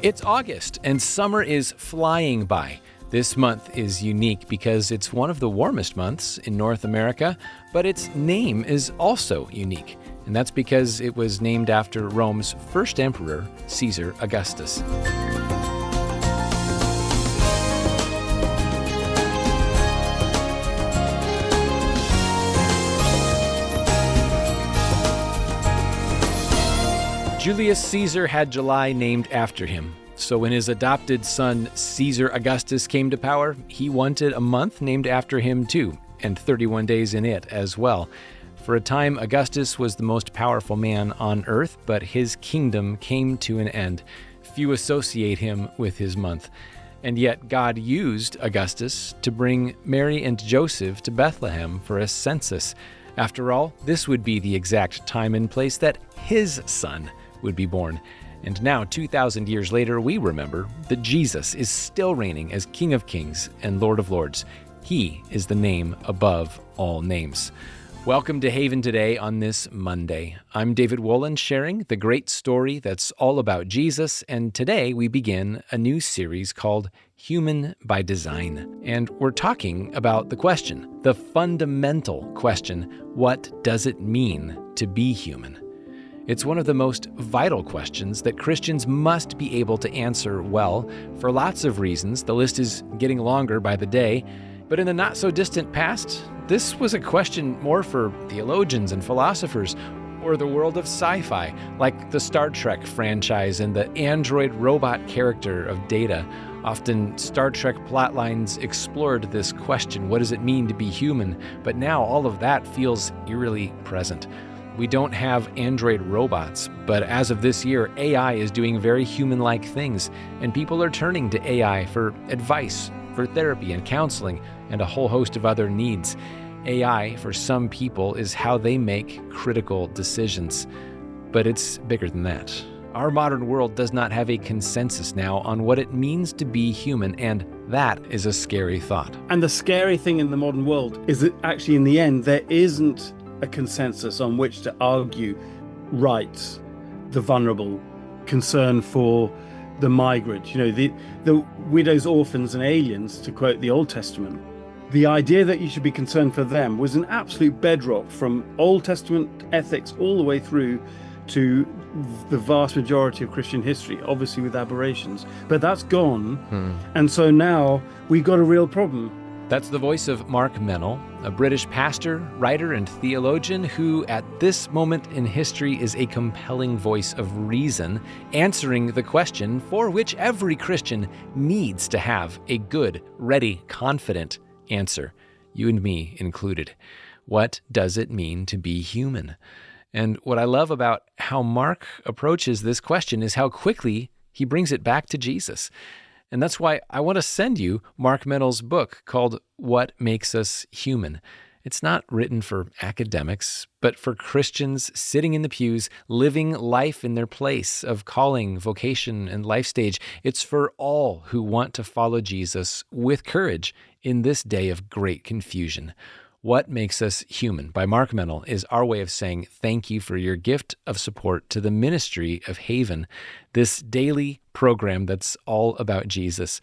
It's August, and summer is flying by. This month is unique because it's one of the warmest months in North America, but its name is also unique. And that's because it was named after Rome's first emperor, Caesar Augustus. Julius Caesar had July named after him. So when his adopted son, Caesar Augustus, came to power, he wanted a month named after him too, and 31 days in it as well. For a time, Augustus was the most powerful man on earth, but his kingdom came to an end. Few associate him with his month. And yet God used Augustus to bring Mary and Joseph to Bethlehem for a census. After all, this would be the exact time and place that his son would be born. And now, 2,000 years later, we remember that Jesus is still reigning as King of Kings and Lord of Lords. He is the name above all names. Welcome to Haven Today on this Monday. I'm David Wolin, sharing the great story that's all about Jesus, and today we begin a new series called Human by Design. And we're talking about the question, the fundamental question, what does it mean to be human? It's one of the most vital questions that Christians must be able to answer well. For lots of reasons, the list is getting longer by the day. But in the not-so-distant past, this was a question more for theologians and philosophers, or the world of sci-fi, like the Star Trek franchise and the android robot character of Data. Often, Star Trek plotlines explored this question, what does it mean to be human? But now all of that feels eerily present. We don't have android robots, but as of this year, AI is doing very human-like things, and people are turning to AI for advice, for therapy and counseling, and a whole host of other needs. AI, for some people, is how they make critical decisions. But it's bigger than that. Our modern world does not have a consensus now on what it means to be human, and that is a scary thought. And the scary thing in the modern world is that actually in the end, there isn't a consensus on which to argue rights, the vulnerable, concern for the migrant, the widows, orphans, and aliens, to quote the Old Testament. The idea that you should be concerned for them was an absolute bedrock from Old Testament ethics all the way through to the vast majority of Christian history, obviously with aberrations. But that's gone. And so now we've got a real problem. That's the voice of Mark Meynell, a British pastor, writer, and theologian who, at this moment in history, is a compelling voice of reason, answering the question for which every Christian needs to have a good, ready, confident answer, you and me included. What does it mean to be human? And what I love about how Mark approaches this question is how quickly he brings it back to Jesus. And that's why I want to send you Mark Meynell's book called What Makes Us Human. It's not written for academics, but for Christians sitting in the pews, living life in their place of calling, vocation, and life stage. It's for all who want to follow Jesus with courage in this day of great confusion. What Makes Us Human by Mark Meynell is our way of saying thank you for your gift of support to the ministry of Haven, this daily program that's all about Jesus.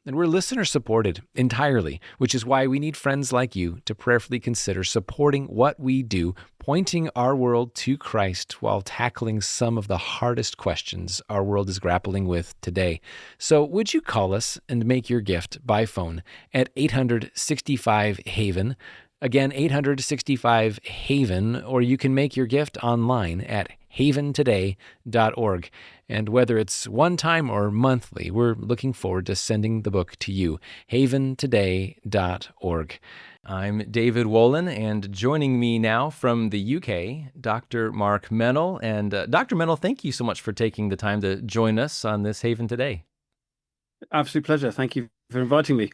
And we're listener-supported entirely, which is why we need friends like you to prayerfully consider supporting what we do, pointing our world to Christ while tackling some of the hardest questions our world is grappling with today. So would you call us and make your gift by phone at 865-HAVEN? Again, 865-HAVEN, or you can make your gift online at haventoday.org. And whether it's one time or monthly, we're looking forward to sending the book to you, haventoday.org. I'm David Wolin, and joining me now from the UK, Dr. Mark Meynell. And Dr. Meynell, thank you so much for taking the time to join us on this Haven Today. Absolute pleasure. Thank you for inviting me.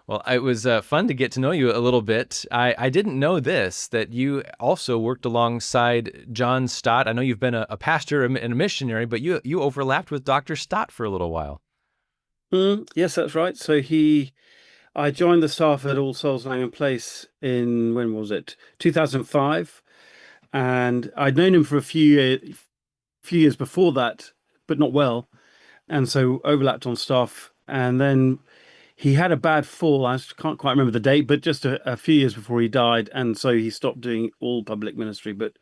Well, it was fun to get to know you a little bit. I didn't know this, that you also worked alongside John Stott. I know you've been a pastor and a missionary, but you overlapped with Dr. Stott for a little while. Yes, that's right. So I joined the staff at All Souls Langham Place in, when was it, 2005. And I'd known him for a few years before that, but not well. and so overlapped on staff. And then he had a bad fall. I can't quite remember the date, but just a few years before he died, and so he stopped doing all public ministry. But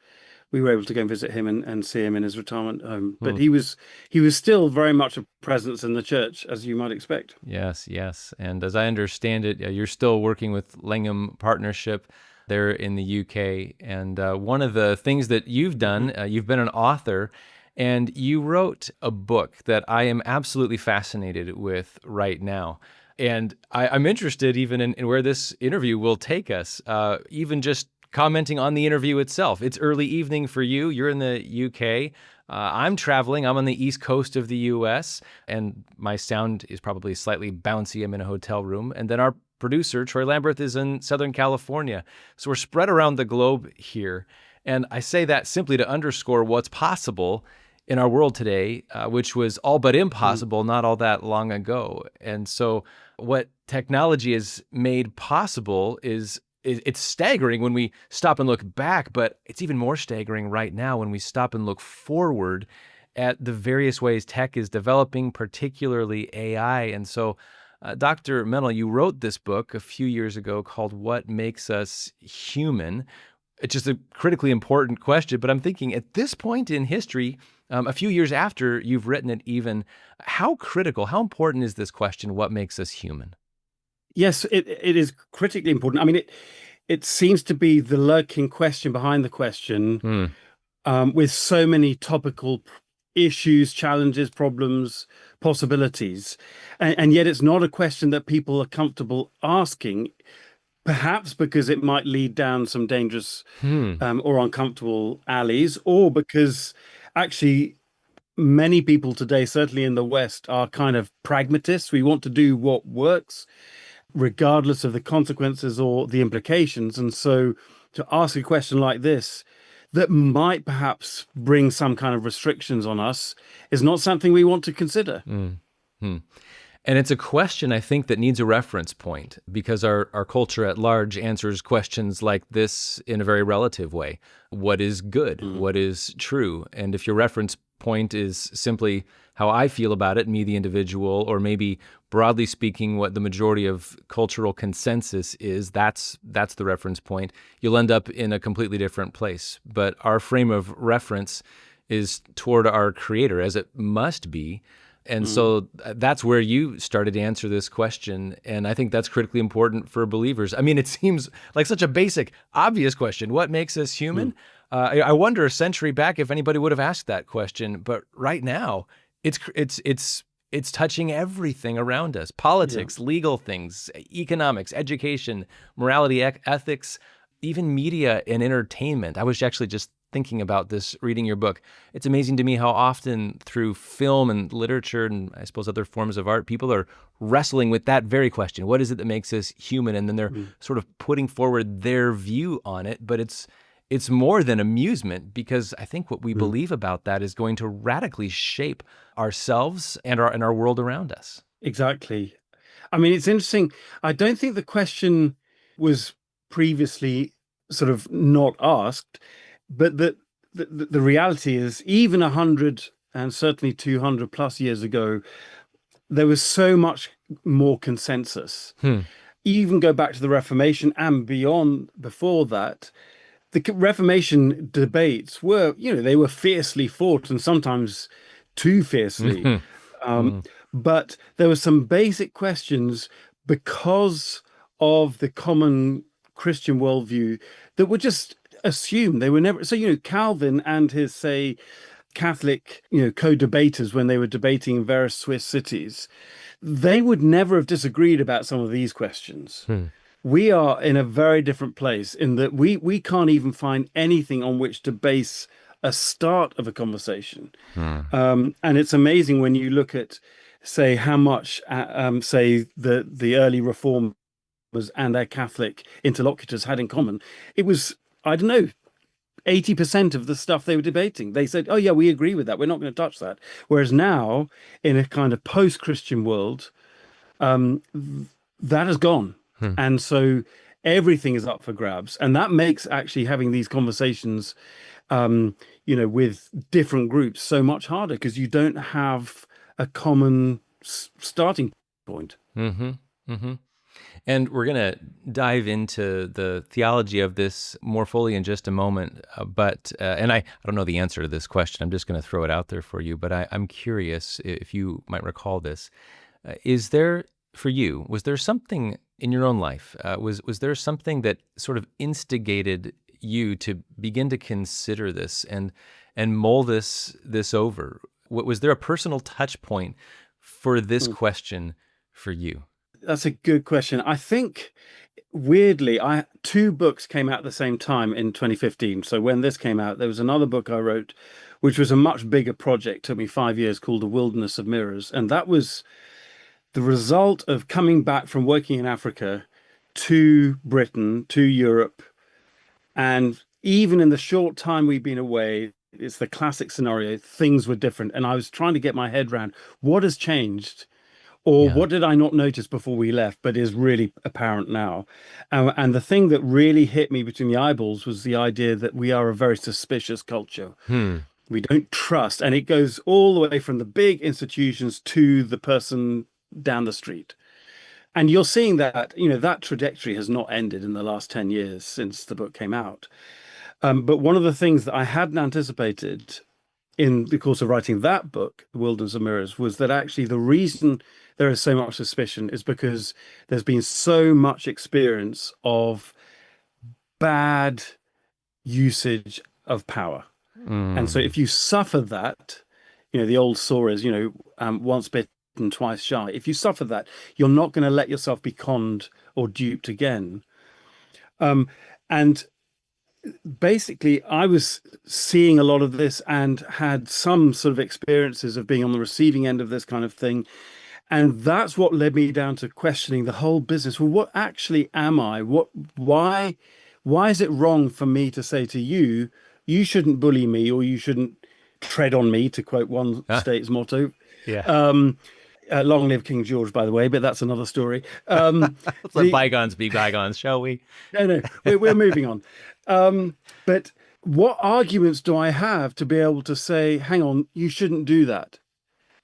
we were able to go and visit him and see him in his retirement home. But he was still very much a presence in the church, as you might expect. Yes, yes. And as I understand it, you're still working with Langham Partnership there in the UK. And one of the things that you've done, you've been an author, and you wrote a book that I am absolutely fascinated with right now. And I'm interested even in where this interview will take us, even just commenting on the interview itself. It's early evening for you. You're in the UK. I'm traveling. I'm on the East Coast of the US, and my sound is probably slightly bouncy. I'm in a hotel room. And then our producer, Troy Lamberth, is in Southern California. So we're spread around the globe here. And I say that simply to underscore what's possible in our world today, which was all but impossible not all that long ago. And so what technology has made possible is it's staggering when we stop and look back, but it's even more staggering right now when we stop and look forward at the various ways tech is developing, particularly AI. And so, Dr. Mennel, you wrote this book a few years ago called What Makes Us Human? It's just a critically important question, but I'm thinking at this point in history, a few years after you've written it even, how critical, how important is this question, what makes us human? Yes, it is critically important. I mean, it seems to be the lurking question behind the question, with so many topical issues, challenges, problems, possibilities, and yet it's not a question that people are comfortable asking. Perhaps because it might lead down some dangerous or uncomfortable alleys, or because actually many people today, certainly in the West, are kind of pragmatists. We want to do what works, regardless of the consequences or the implications. And so to ask a question like this, that might perhaps bring some kind of restrictions on us, is not something we want to consider. And it's a question, I think, that needs a reference point because our culture at large answers questions like this in a very relative way. What is good? What is true? And if your reference point is simply how I feel about it, me, the individual, or maybe broadly speaking, what the majority of cultural consensus is, that's the reference point, you'll end up in a completely different place. But our frame of reference is toward our Creator, as it must be. And so that's where you started to answer this question. And I think that's critically important for believers. I mean, it seems like such a basic, obvious question. What makes us human? I wonder a century back if anybody would have asked that question. But right now, it's touching everything around us. Politics, legal things, economics, education, morality, ethics, even media and entertainment. I was actually just thinking about this, reading your book. It's amazing to me how often through film and literature and I suppose other forms of art, people are wrestling with that very question. What is it that makes us human? And then they're sort of putting forward their view on it. But it's more than amusement, because I think what we believe about that is going to radically shape ourselves and our world around us. Exactly. I mean, it's interesting. I don't think the question was previously sort of not asked, but the reality is, even 100 and certainly 200 plus years ago, there was so much more consensus. Even go back to the Reformation and beyond, before that, the Reformation debates were, they were fiercely fought, and sometimes too fiercely. But there were some basic questions because of the common Christian worldview that were just assumed. They were never. So, Calvin and his, say, Catholic, co-debaters, when they were debating in various Swiss cities, they would never have disagreed about some of these questions. We are in a very different place in that we can't even find anything on which to base a start of a conversation. And it's amazing when you look at, say, how much, say, the early reformers and their Catholic interlocutors had in common. It was, I don't know, 80% of the stuff they were debating. They said, oh, yeah, we agree with that. We're not going to touch that. Whereas now, in a kind of post-Christian world, that has gone. And so everything is up for grabs. And that makes actually having these conversations, with different groups so much harder, because you don't have a common starting point. Mm-hmm. Mm-hmm. And we're going to dive into the theology of this more fully in just a moment. And I don't know the answer to this question. I'm just going to throw it out there for you. But I'm curious if you might recall this. Is there, for you, was there something in your own life? Was there something that sort of instigated you to begin to consider this and mull this over? Was there a personal touch point for this question for you? That's a good question. I think weirdly, two books came out at the same time in 2015. So when this came out, there was another book I wrote, which was a much bigger project, took me 5 years, called The Wilderness of Mirrors. And that was the result of coming back from working in Africa to Britain, to Europe. And even in the short time we've been away, it's the classic scenario, things were different. And I was trying to get my head around what has changed, or what did I not notice before we left, but is really apparent now. And the thing that really hit me between the eyeballs was the idea that we are a very suspicious culture. We don't trust. And it goes all the way from the big institutions to the person down the street. And you're seeing that, that trajectory has not ended in the last 10 years since the book came out. But one of the things that I hadn't anticipated in the course of writing that book, The Wilderness of Mirrors, was that actually the reason there is so much suspicion is because there's been so much experience of bad usage of power. And so if you suffer that, the old saw is, once bitten, twice shy. If you suffer that, you're not going to let yourself be conned or duped again. And basically, I was seeing a lot of this and had some sort of experiences of being on the receiving end of this kind of thing. And that's what led me down to questioning the whole business. Well, what actually am I? Why is it wrong for me to say to you, you shouldn't bully me, or you shouldn't tread on me, to quote one state's motto? Yeah. Long live King George, by the way, but that's another story. Let's let bygones be bygones, shall we? No, we're moving on. But what arguments do I have to be able to say, hang on, you shouldn't do that?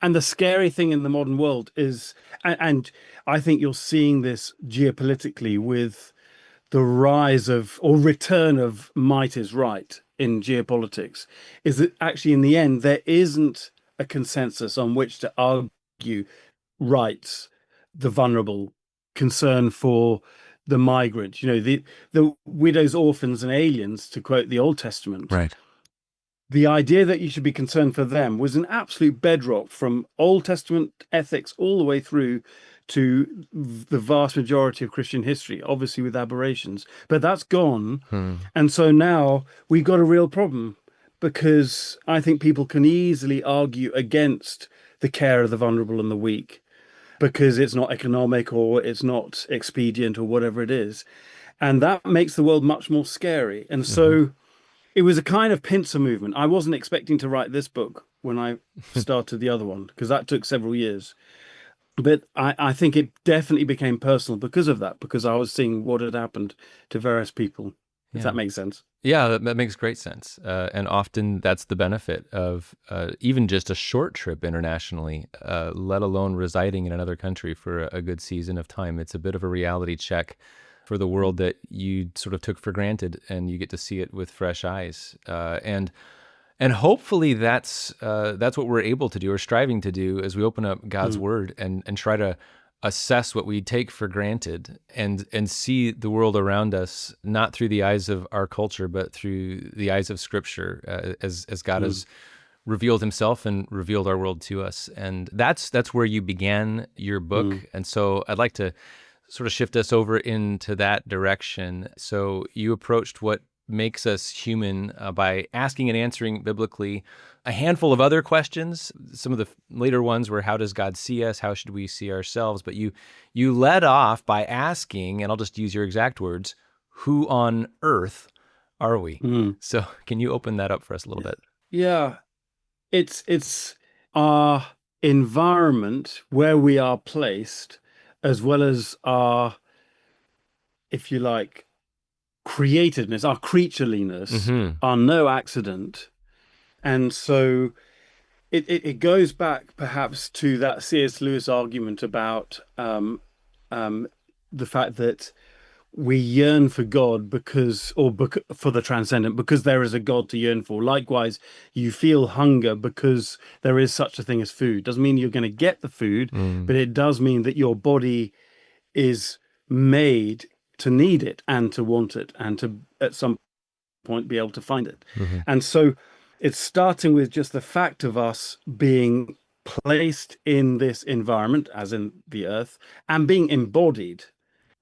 And the scary thing in the modern world is, and I think you're seeing this geopolitically with the rise of, or return of, might is right in geopolitics, is that actually in the end, there isn't a consensus on which to argue rights, the vulnerable, concern for the migrant, the widows, orphans, and aliens, to quote the Old Testament. Right. The idea that you should be concerned for them was an absolute bedrock from Old Testament ethics all the way through to the vast majority of Christian history, obviously with aberrations. But that's gone. And so now we've got a real problem, because I think people can easily argue against the care of the vulnerable and the weak, because it's not economic or it's not expedient or whatever it is. And that makes the world much more scary. And so it was a kind of pincer movement. I wasn't expecting to write this book when I started the other one, because that took several years. But I think it definitely became personal because of that, because I was seeing what had happened to various people, if that makes sense. Yeah, that makes great sense. And often that's the benefit of even just a short trip internationally, let alone residing in another country for a good season of time. It's a bit of a reality check for the world that you sort of took for granted, and you get to see it with fresh eyes. And hopefully that's what we're able to do, or striving to do, as we open up God's Word and try to assess what we take for granted and see the world around us, not through the eyes of our culture, but through the eyes of Scripture, as God has revealed himself and revealed our world to us. And that's where you began your book. And so I'd like to sort of shift us over into that direction. So you approached what makes us human by asking and answering biblically a handful of other questions. Some of the later ones were, how does God see us? How should we see ourselves? But you led off by asking, and I'll just use your exact words, who on earth are we? So can you open that up for us a little bit? Yeah, it's our environment where we are placed, as well as our, if you like, createdness, our creatureliness, are no accident. And so it goes back perhaps to that C.S. Lewis argument about the fact that we yearn for God for the transcendent, because there is a God to yearn for. Likewise, you feel hunger because there is such a thing as food. Doesn't mean you're going to get the food, but it does mean that your body is made to need it and to want it and to, at some point, be able to find it. And so it's starting with just the fact of us being placed in this environment, as in the earth, and being embodied.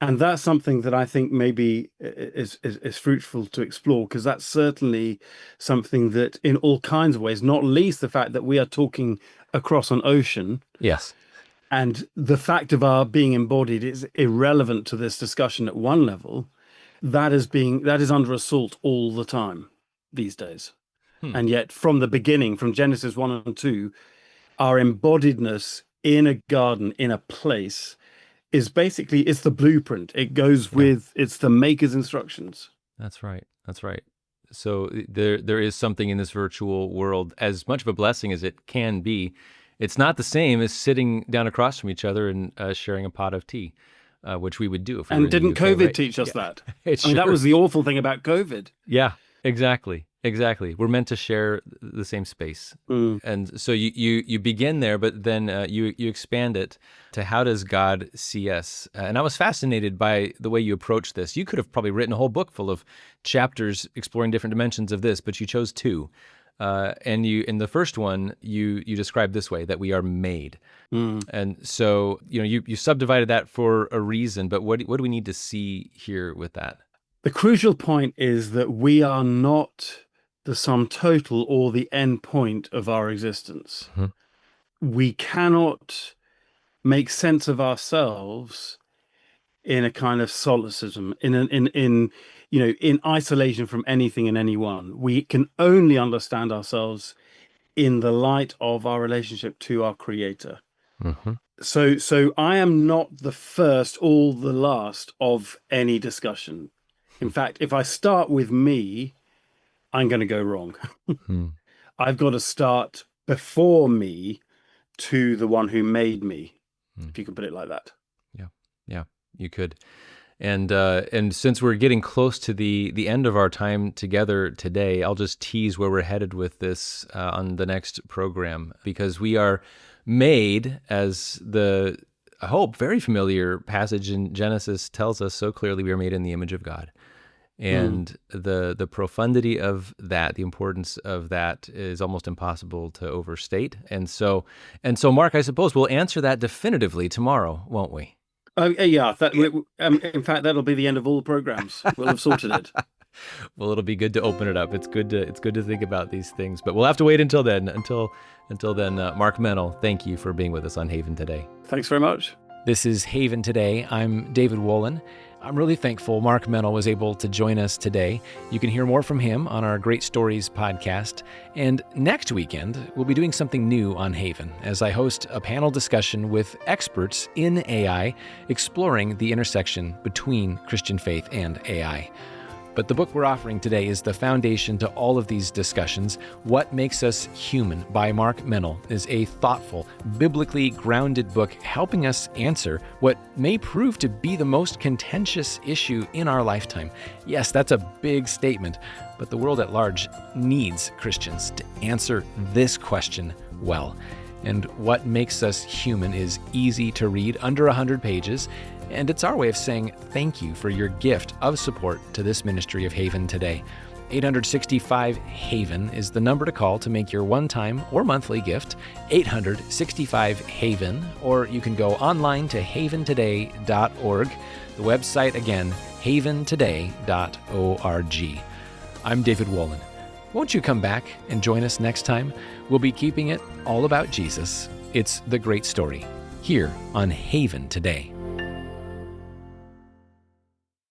And that's something that I think maybe is fruitful to explore, because that's certainly something that in all kinds of ways, not least the fact that we are talking across an ocean. Yes. And the fact of our being embodied is irrelevant to this discussion at one level. That is under assault all the time these days. And yet from the beginning, from Genesis 1 and 2, our embodiedness in a garden, in a place, is basically, it's the blueprint. It goes with, it's the maker's instructions. That's right. That's right. So there is something in this virtual world, as much of a blessing as it can be. It's not the same as sitting down across from each other and sharing a pot of tea, which we would do. If we were in didn't the UK, COVID right? teach us that? Sure. That was the awful thing about COVID. Yeah, exactly. Exactly. We're meant to share the same space. And so you begin there, but then you expand it to how does God see us? And I was fascinated by the way you approach this. You could have probably written a whole book full of chapters exploring different dimensions of this, but you chose two. And in the first one, you described this way, that we are made. And so, you subdivided that for a reason, but what do we need to see here with that? The crucial point is that we are not the sum total or the end point of our existence. We cannot make sense of ourselves in a kind of solipsism, in isolation from anything and anyone. We can only understand ourselves in the light of our relationship to our Creator. So I am not the first or the last of any discussion. In fact, if I start with me, I'm going to go wrong. I've got to start before me to the one who made me, if you can put it like that. Yeah, you could. And since we're getting close to the end of our time together today, I'll just tease where we're headed with this on the next program, because we are made, as the, I hope, very familiar passage in Genesis tells us so clearly, we are made in the image of God. And the profundity of that, the importance of that, is almost impossible to overstate. And so, Mark, I suppose we'll answer that definitively tomorrow, won't we? Oh, yeah. In fact, that'll be the end of all the programs. We'll have sorted it. Well, it'll be good to open it up. It's good to think about these things, but we'll have to wait until then. Until then, Mark Mennel, thank you for being with us on Haven Today. Thanks very much. This is Haven Today. I'm David Wolin. I'm really thankful Mark Mennel was able to join us today. You can hear more from him on our Great Stories podcast. And next weekend, we'll be doing something new on Haven as I host a panel discussion with experts in AI, exploring the intersection between Christian faith and AI. But the book we're offering today is the foundation to all of these discussions. What Makes Us Human by Mark Mennel is a thoughtful, biblically grounded book helping us answer what may prove to be the most contentious issue in our lifetime. Yes, that's a big statement, but the world at large needs Christians to answer this question well. And What Makes Us Human is easy to read, under 100 pages, and it's our way of saying thank you for your gift of support to this ministry of Haven Today. 865-HAVEN is the number to call to make your one-time or monthly gift, 865-HAVEN, or you can go online to haventoday.org. The website again, haventoday.org. I'm David Wolin. Won't you come back and join us next time? We'll be keeping it all about Jesus. It's the great story here on Haven Today.